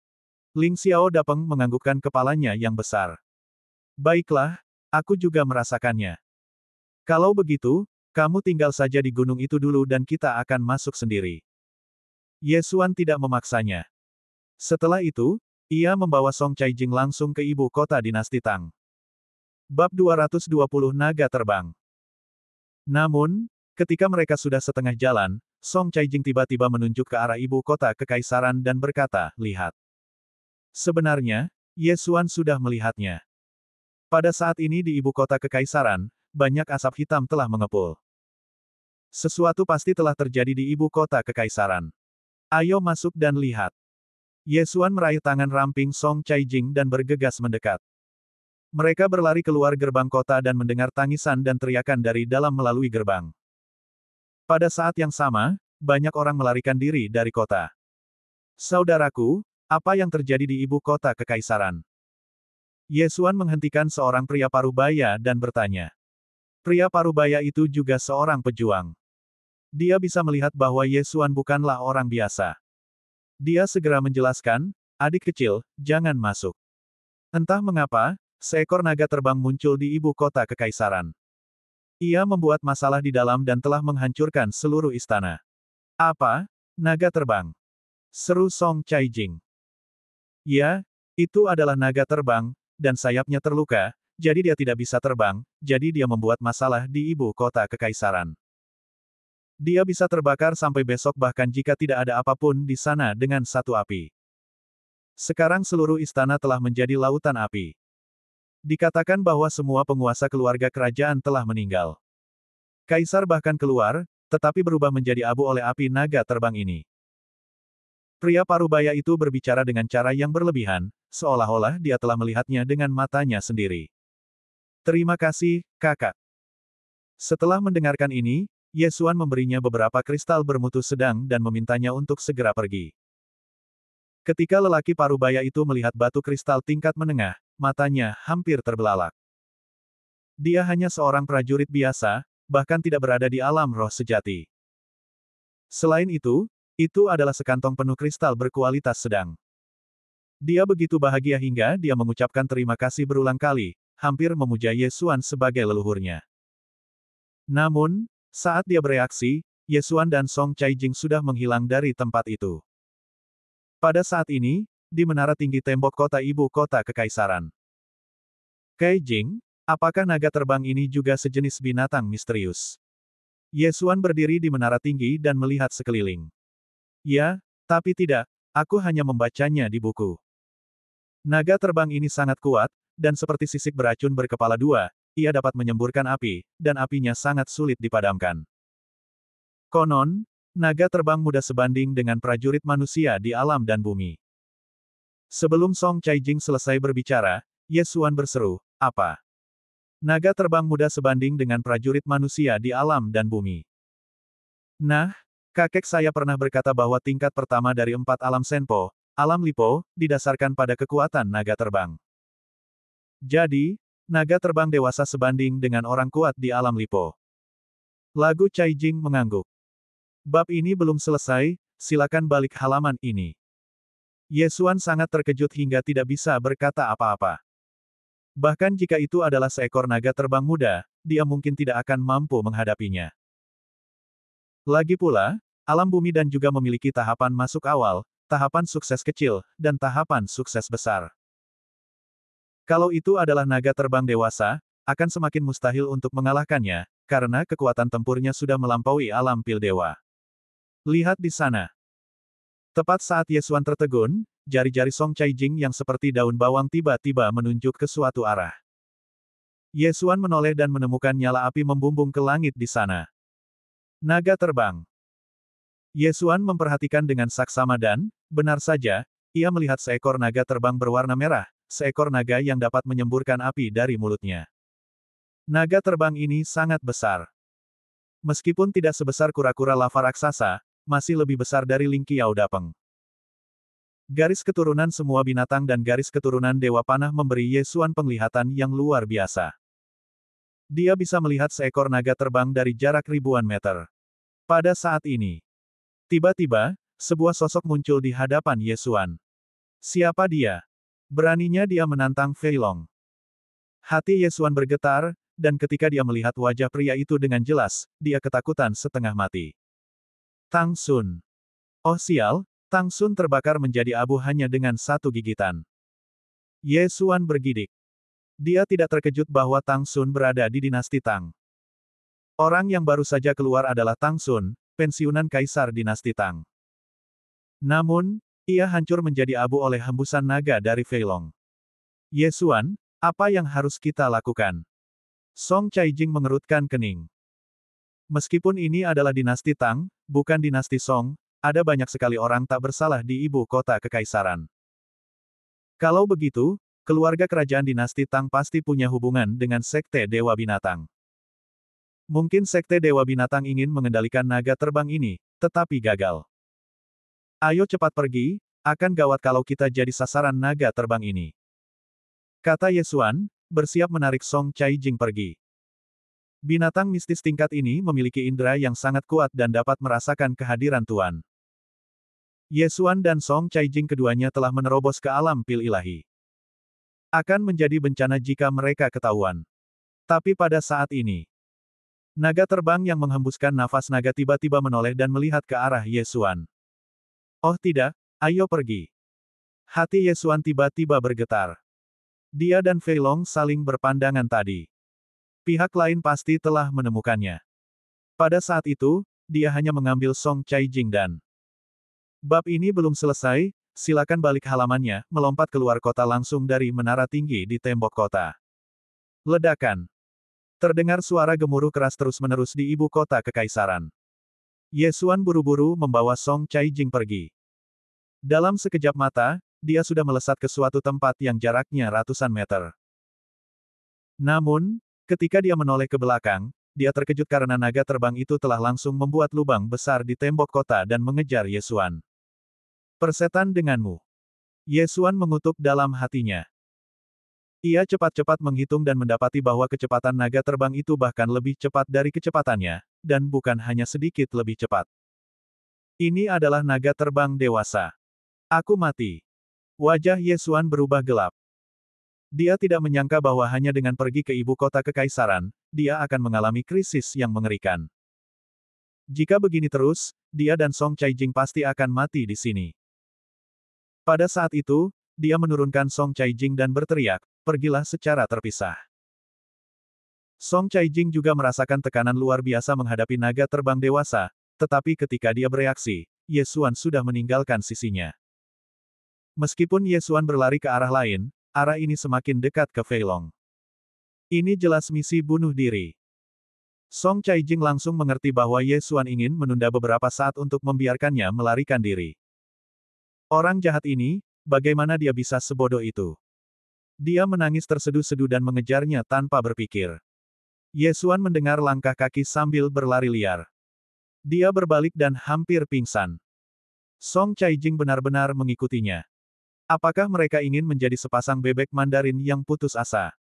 Ling Xiao Dapeng menganggukkan kepalanya yang besar. Baiklah, aku juga merasakannya. Kalau begitu, kamu tinggal saja di gunung itu dulu dan kita akan masuk sendiri. Ye Xuan tidak memaksanya. Setelah itu, ia membawa Song Caijing langsung ke ibu kota dinasti Tang. Bab 220 Naga Terbang. Namun, ketika mereka sudah setengah jalan, Song Caijing tiba-tiba menunjuk ke arah ibu kota kekaisaran dan berkata, lihat. Sebenarnya, Ye Xuan sudah melihatnya. Pada saat ini di ibu kota kekaisaran, banyak asap hitam telah mengepul. Sesuatu pasti telah terjadi di ibu kota kekaisaran. Ayo masuk dan lihat. Ye Xuan meraih tangan ramping Song Caijing dan bergegas mendekat. Mereka berlari keluar gerbang kota dan mendengar tangisan dan teriakan dari dalam melalui gerbang. Pada saat yang sama, banyak orang melarikan diri dari kota. Saudaraku, apa yang terjadi di ibu kota kekaisaran? Ye Xuan menghentikan seorang pria parubaya dan bertanya. Pria parubaya itu juga seorang pejuang. Dia bisa melihat bahwa Ye Xuan bukanlah orang biasa. Dia segera menjelaskan, adik kecil, jangan masuk. Entah mengapa, seekor naga terbang muncul di ibu kota kekaisaran. Ia membuat masalah di dalam dan telah menghancurkan seluruh istana. Apa? Naga terbang? Seru Song Caijing. Ya, itu adalah naga terbang, dan sayapnya terluka, jadi dia tidak bisa terbang, jadi dia membuat masalah di ibu kota kekaisaran. Dia bisa terbakar sampai besok bahkan jika tidak ada apapun di sana dengan satu api. Sekarang seluruh istana telah menjadi lautan api. Dikatakan bahwa semua penguasa keluarga kerajaan telah meninggal. Kaisar bahkan keluar, tetapi berubah menjadi abu oleh api naga terbang ini. Pria parubaya itu berbicara dengan cara yang berlebihan, seolah-olah dia telah melihatnya dengan matanya sendiri. Terima kasih, kakak. Setelah mendengarkan ini, Ye Xuan memberinya beberapa kristal bermutu sedang dan memintanya untuk segera pergi. Ketika lelaki parubaya itu melihat batu kristal tingkat menengah, matanya hampir terbelalak. Dia hanya seorang prajurit biasa, bahkan tidak berada di alam roh sejati. Selain itu adalah sekantong penuh kristal berkualitas sedang. Dia begitu bahagia hingga dia mengucapkan terima kasih berulang kali, hampir memuja Ye Xuan sebagai leluhurnya. Namun, saat dia bereaksi, Ye Xuan dan Song Caijing sudah menghilang dari tempat itu. Pada saat ini, di menara tinggi tembok kota ibu kota kekaisaran. Caijing, apakah naga terbang ini juga sejenis binatang misterius? Ye Xuan berdiri di menara tinggi dan melihat sekeliling. Ya, tapi tidak, aku hanya membacanya di buku. Naga terbang ini sangat kuat, dan seperti sisik beracun berkepala dua, ia dapat menyemburkan api, dan apinya sangat sulit dipadamkan. Konon, naga terbang mudah sebanding dengan prajurit manusia di alam dan bumi. Sebelum Song Caijing selesai berbicara, Ye Xuan berseru, apa? Naga terbang mudah sebanding dengan prajurit manusia di alam dan bumi. Nah, kakek saya pernah berkata bahwa tingkat pertama dari 4 alam Senpo, alam Lipo, didasarkan pada kekuatan naga terbang. Jadi, naga terbang dewasa sebanding dengan orang kuat di alam Lipo. Lagu Caijing mengangguk. Bab ini belum selesai, silakan balik halaman ini. Ye Xuan sangat terkejut hingga tidak bisa berkata apa-apa. Bahkan jika itu adalah seekor naga terbang muda, dia mungkin tidak akan mampu menghadapinya. Lagi pula, alam bumi dan juga memiliki tahapan masuk awal, tahapan sukses kecil, dan tahapan sukses besar. Kalau itu adalah naga terbang dewasa, akan semakin mustahil untuk mengalahkannya, karena kekuatan tempurnya sudah melampaui alam pil dewa. Lihat di sana. Tepat saat Ye Xuan tertegun, jari-jari Song Caijing yang seperti daun bawang tiba-tiba menunjuk ke suatu arah. Ye Xuan menoleh dan menemukan nyala api membumbung ke langit di sana. Naga terbang. Ye Xuan memperhatikan dengan saksama dan, benar saja, ia melihat seekor naga terbang berwarna merah, seekor naga yang dapat menyemburkan api dari mulutnya. Naga terbang ini sangat besar. Meskipun tidak sebesar kura-kura lava raksasa, masih lebih besar dari Ling Qiao Dapeng. Garis keturunan semua binatang dan garis keturunan Dewa Panah memberi Ye Xuan penglihatan yang luar biasa. Dia bisa melihat seekor naga terbang dari jarak ribuan meter. Pada saat ini, tiba-tiba, sebuah sosok muncul di hadapan Ye Xuan. Siapa dia? Beraninya dia menantang Fei Long. Hati Ye Xuan bergetar, dan ketika dia melihat wajah pria itu dengan jelas, dia ketakutan setengah mati. Tang Xun. Oh sial, Tang Xun terbakar menjadi abu hanya dengan satu gigitan. Ye Xuan bergidik. Dia tidak terkejut bahwa Tang Xun berada di dinasti Tang. Orang yang baru saja keluar adalah Tang Xun, pensiunan kaisar dinasti Tang. Namun, ia hancur menjadi abu oleh hembusan naga dari Fei Long. Ye Xuan, apa yang harus kita lakukan? Song Caijing mengerutkan kening. Meskipun ini adalah dinasti Tang, bukan dinasti Song, ada banyak sekali orang tak bersalah di ibu kota kekaisaran. Kalau begitu, keluarga kerajaan dinasti Tang pasti punya hubungan dengan Sekte Dewa Binatang. Mungkin Sekte Dewa Binatang ingin mengendalikan naga terbang ini, tetapi gagal. Ayo cepat pergi, akan gawat kalau kita jadi sasaran naga terbang ini. Kata Ye Xuan, bersiap menarik Song Caijing pergi. Binatang mistis tingkat ini memiliki indera yang sangat kuat dan dapat merasakan kehadiran Tuan. Ye Xuan dan Song Caijing keduanya telah menerobos ke alam pil ilahi. Akan menjadi bencana jika mereka ketahuan. Tapi pada saat ini, naga terbang yang menghembuskan nafas naga tiba-tiba menoleh dan melihat ke arah Ye Xuan. Oh tidak, ayo pergi. Hati Ye Xuan tiba-tiba bergetar. Dia dan Fei Long saling berpandangan tadi. Pihak lain pasti telah menemukannya. Pada saat itu, dia hanya mengambil Song Caijing dan... Bab ini belum selesai, silakan balik halamannya, melompat keluar kota langsung dari menara tinggi di tembok kota. Ledakan. Terdengar suara gemuruh keras terus-menerus di ibu kota kekaisaran. Ye Xuan buru-buru membawa Song Caijing pergi. Dalam sekejap mata, dia sudah melesat ke suatu tempat yang jaraknya ratusan meter. Namun, ketika dia menoleh ke belakang, dia terkejut karena naga terbang itu telah langsung membuat lubang besar di tembok kota dan mengejar Ye Xuan. Persetan denganmu. Ye Xuan mengutuk dalam hatinya. Ia cepat-cepat menghitung dan mendapati bahwa kecepatan naga terbang itu bahkan lebih cepat dari kecepatannya, dan bukan hanya sedikit lebih cepat. Ini adalah naga terbang dewasa. Aku mati. Wajah Ye Xuan berubah gelap. Dia tidak menyangka bahwa hanya dengan pergi ke ibu kota kekaisaran, dia akan mengalami krisis yang mengerikan. Jika begini terus, dia dan Song Caijing pasti akan mati di sini. Pada saat itu, dia menurunkan Song Caijing dan berteriak, pergilah secara terpisah. Song Caijing juga merasakan tekanan luar biasa menghadapi naga terbang dewasa, tetapi ketika dia bereaksi, Ye Xuan sudah meninggalkan sisinya. Meskipun Ye Xuan berlari ke arah lain, arah ini semakin dekat ke Fei Long. Ini jelas misi bunuh diri. Song Caijing langsung mengerti bahwa Ye Xuan ingin menunda beberapa saat untuk membiarkannya melarikan diri. Orang jahat ini, bagaimana dia bisa sebodoh itu? Dia menangis terseduh-seduh dan mengejarnya tanpa berpikir. Ye Xuan mendengar langkah kaki sambil berlari liar. Dia berbalik dan hampir pingsan. Song Caijing benar-benar mengikutinya. Apakah mereka ingin menjadi sepasang bebek Mandarin yang putus asa?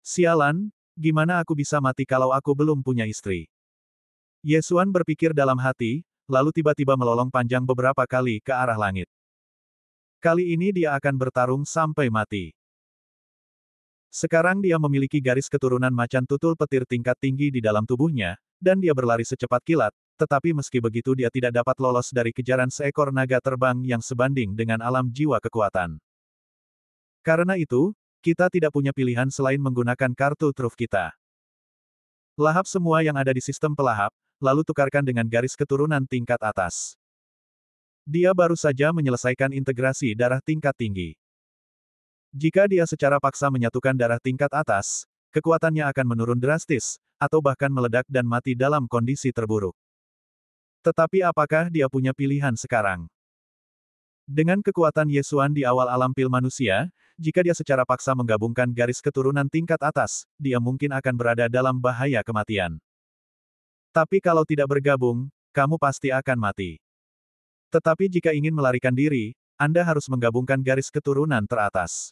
Sialan, gimana aku bisa mati kalau aku belum punya istri? Ye Xuan berpikir dalam hati, lalu tiba-tiba melolong panjang beberapa kali ke arah langit. Kali ini dia akan bertarung sampai mati. Sekarang dia memiliki garis keturunan macan tutul petir tingkat tinggi di dalam tubuhnya, dan dia berlari secepat kilat, tetapi meski begitu dia tidak dapat lolos dari kejaran seekor naga terbang yang sebanding dengan alam jiwa kekuatan. Karena itu, kita tidak punya pilihan selain menggunakan kartu truf kita. Lahap semua yang ada di sistem pelahap, lalu tukarkan dengan garis keturunan tingkat atas. Dia baru saja menyelesaikan integrasi darah tingkat tinggi. Jika dia secara paksa menyatukan darah tingkat atas, kekuatannya akan menurun drastis, atau bahkan meledak dan mati dalam kondisi terburuk. Tetapi apakah dia punya pilihan sekarang? Dengan kekuatan Yesuan di awal alam pil manusia, jika dia secara paksa menggabungkan garis keturunan tingkat atas, dia mungkin akan berada dalam bahaya kematian. Tapi kalau tidak bergabung, kamu pasti akan mati. Tetapi jika ingin melarikan diri, Anda harus menggabungkan garis keturunan teratas.